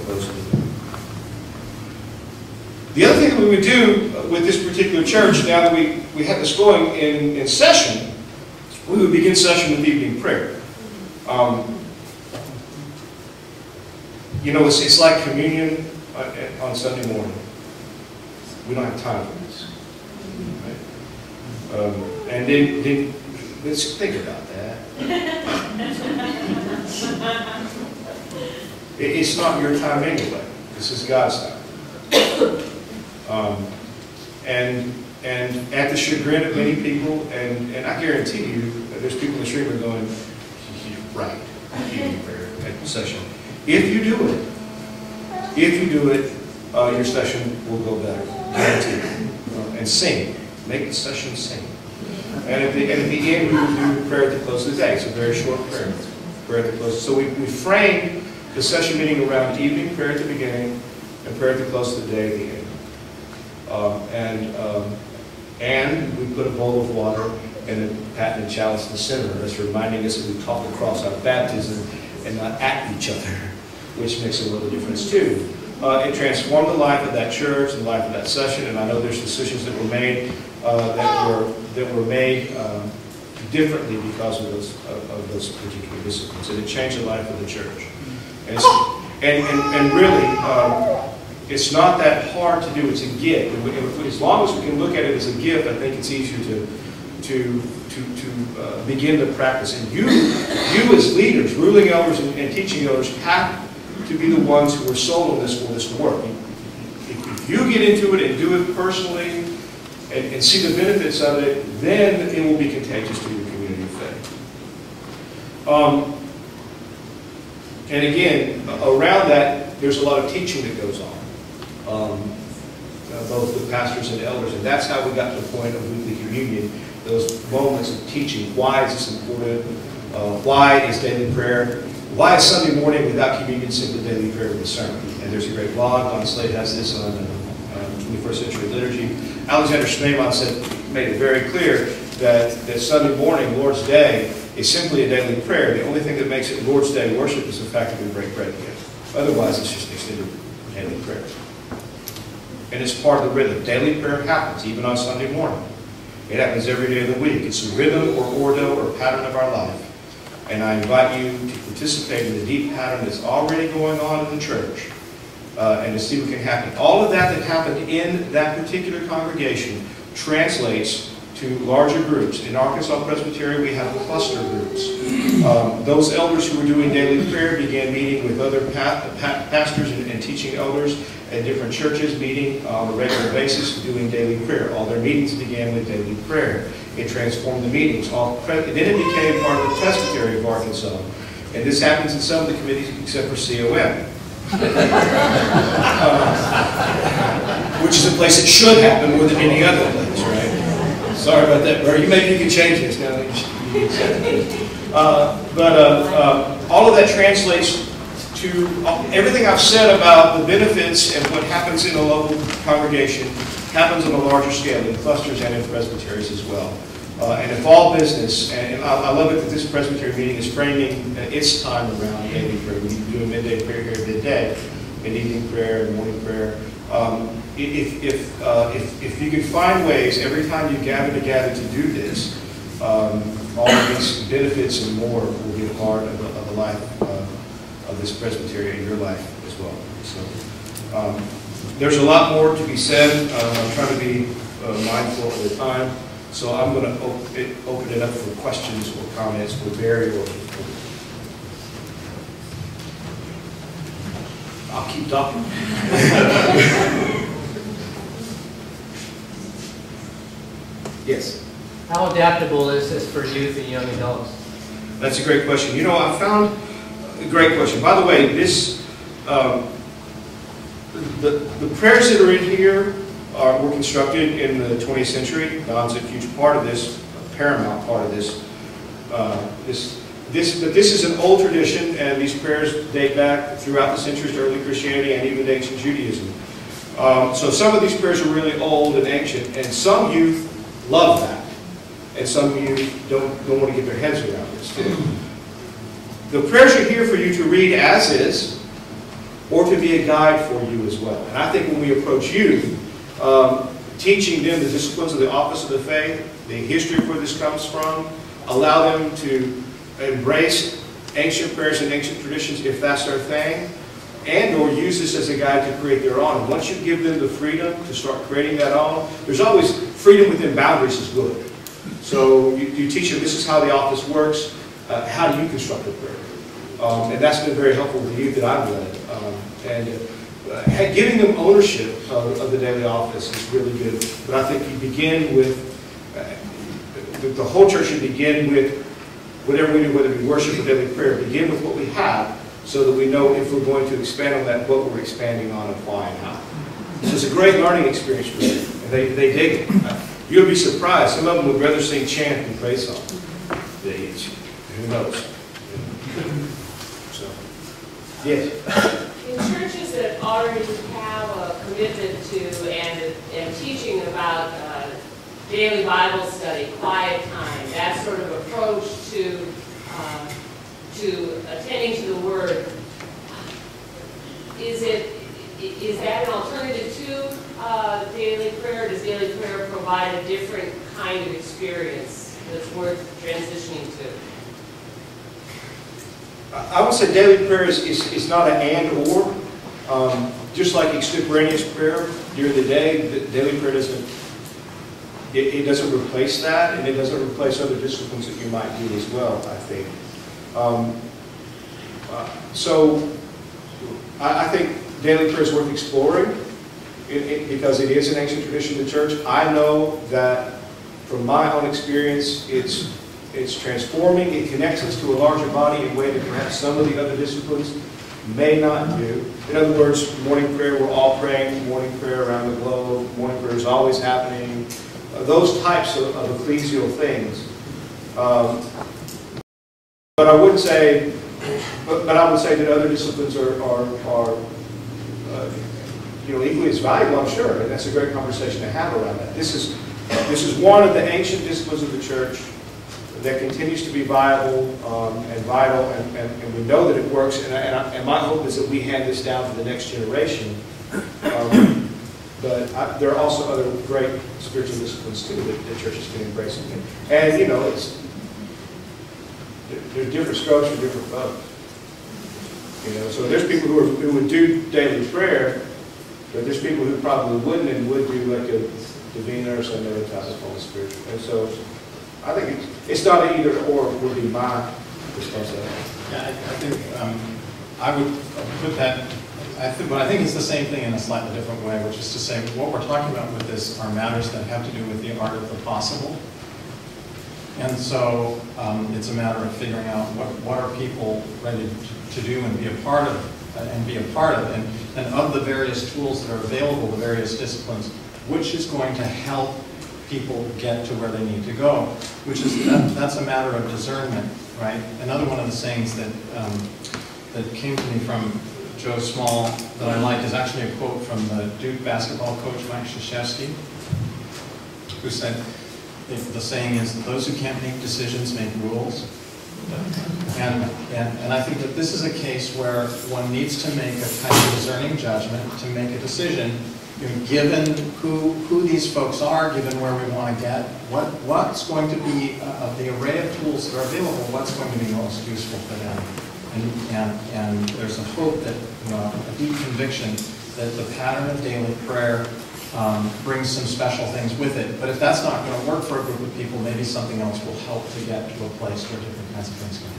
close of the day. The other thing that we would do with this particular church, now that we had this going in session, we would begin session with evening prayer. You know, it's like communion on Sunday morning. We don't have time for this. Right? And then let's think about that. It's not your time anyway. This is God's time. And at the chagrin of many people, and I guarantee you, there's people in the stream who are going, right, evening prayer at the session. If you do it, your session will go better, guaranteed. And sing, make the session sing. And at the end, we will do prayer at the close of the day. It's a very short prayer. Prayer at the close. So we framed the session meeting around evening prayer at the beginning and prayer at the close of the day at the end. And we put a bowl of water and a patent chalice in the center. That's reminding us that we talk across our baptism and not at each other, which makes a little difference too. It transformed the life of that church and the life of that session, and I know there's decisions that were made that were made differently because of those particular disciplines, and it changed the life of the church. And really, it's not that hard to do. It's a gift. As long as we can look at it as a gift, I think it's easier to begin the practice. And you as leaders, ruling elders and teaching elders, have to be the ones who are sold on this for this to work. If you get into it and do it personally and see the benefits of it, then it will be contagious to your community of faith. And again, around that, there's a lot of teaching that goes on. Both with pastors and elders, and that's how we got to the point of weekly communion, those moments of teaching. Why is this important? Why is daily prayer? Why is Sunday morning without communion simply daily prayer with a sermon? And there's a great blog. Don Slade has this on 21st Century Liturgy. Alexander Schneemann made it very clear that Sunday morning, Lord's Day, is simply a daily prayer. The only thing that makes it Lord's Day worship is the fact that we break bread together. Otherwise, it's just extended daily prayer. And it's part of the rhythm. Daily prayer happens, even on Sunday morning. It happens every day of the week. It's a rhythm or ordo or pattern of our life. And I invite you to participate in the deep pattern that's already going on in the church and to see what can happen. All of that happened in that particular congregation translates to larger groups. In Arkansas Presbytery, we have cluster groups. Those elders who were doing daily prayer began meeting with other pastors and teaching elders at different churches, meeting on a regular basis, doing daily prayer. All their meetings began with daily prayer. It transformed the meetings. Then it became part of the Presbytery of Arkansas. And this happens in some of the committees except for COM. Which is a place it should happen more than any other place, right? Sorry about that, Bert. Maybe you can change this now. All of that translates to everything I've said about the benefits and what happens in a local congregation happens on a larger scale in clusters and in presbyteries as well. And if all business, and I love it that this presbytery meeting is framing its time around daily prayer. We do a midday prayer here midday, and evening prayer and morning prayer. If you can find ways every time you gather together to do this, all of these benefits and more will be a part of the life of this presbytery in your life as well. So there's a lot more to be said. I'm trying to be mindful of the time. So I'm going to open it up for questions or comments for Barry or I'll keep talking. Yes? How adaptable is this for youth and young adults? That's a great question. You know, I found a great question. By the way, this the prayers that are in here were constructed in the 20th century. Don's a huge part of this, a paramount part of this. But this is an old tradition, and these prayers date back throughout the centuries to early Christianity and even ancient Judaism. So some of these prayers are really old and ancient, and some youth love that, and some youth don't want to get their heads around this too. The prayers are here for you to read as is, or to be a guide for you as well. And I think when we approach youth, teaching them the disciplines of the office of the faith, the history of where this comes from, allow them to embrace ancient prayers and ancient traditions if that's their thing, and or use this as a guide to create their own. Once you give them the freedom to start creating that own, there's always freedom within boundaries is good. So you teach them this is how the office works, how do you construct a prayer? And that's been very helpful with the youth that I've led. Giving them ownership of the daily office is really good. But I think you begin with, the whole church should begin with whatever we do, whether we worship or daily prayer, begin with what we have so that we know if we're going to expand on that, what we're expanding on and why and how. So it's a great learning experience for them, and they dig it. You'll be surprised. Some of them would rather sing chant than praise song. Who knows? So, yes. In churches that already have a commitment to and teaching about daily Bible study, quiet time, that sort of approach to attending to the Word, is that an alternative to daily prayer? Does daily prayer provide a different kind of experience that's worth transitioning to? I would say daily prayer is not an and or. Just like extemporaneous prayer during the day, daily prayer doesn't replace that, and it doesn't replace other disciplines that you might do as well, I think. So I think daily prayer is worth exploring because it is an ancient tradition of the church. I know that from my own experience, it's transforming. It connects us to a larger body in a way that perhaps some of the other disciplines may not do. In other words, morning prayer, we're all praying morning prayer around the globe. Morning prayer is always happening. Those types of ecclesial things. But I would say, that other disciplines are equally as valuable. I'm sure, and that's a great conversation to have around that. This is one of the ancient disciplines of the church that continues to be viable and vital, and we know that it works. And my hope is that we hand this down to the next generation. But there are also other great spiritual disciplines too that churches can embrace. And there's different strokes for different folks. So there's people who would do daily prayer, but there's people who probably wouldn't and would do like a Divina or some other type of Holy Spirit. And so I think it's not an either or would be my response to that. Yeah, I think I would put that. But I think it's the same thing in a slightly different way, which is to say what we're talking about with this are matters that have to do with the art of the possible. And so it's a matter of figuring out what are people ready to do and be a part of, and of the various tools that are available, the various disciplines, which is going to help people get to where they need to go, which is that's a matter of discernment, right? Another one of the sayings that came to me from Joe Small that I like is actually a quote from the Duke basketball coach Mike Krzyzewski, who said, the saying is that those who can't make decisions make rules. And I think that this is a case where one needs to make a kind of discerning judgment to make a decision, given who these folks are, given where we want to get, what's going to be of the array of tools that are available, what's going to be most useful for them. And there's a hope that, a deep conviction that the pattern of daily prayer brings some special things with it. But if that's not going to work for a group of people, maybe something else will help to get to a place where different kinds of things can happen.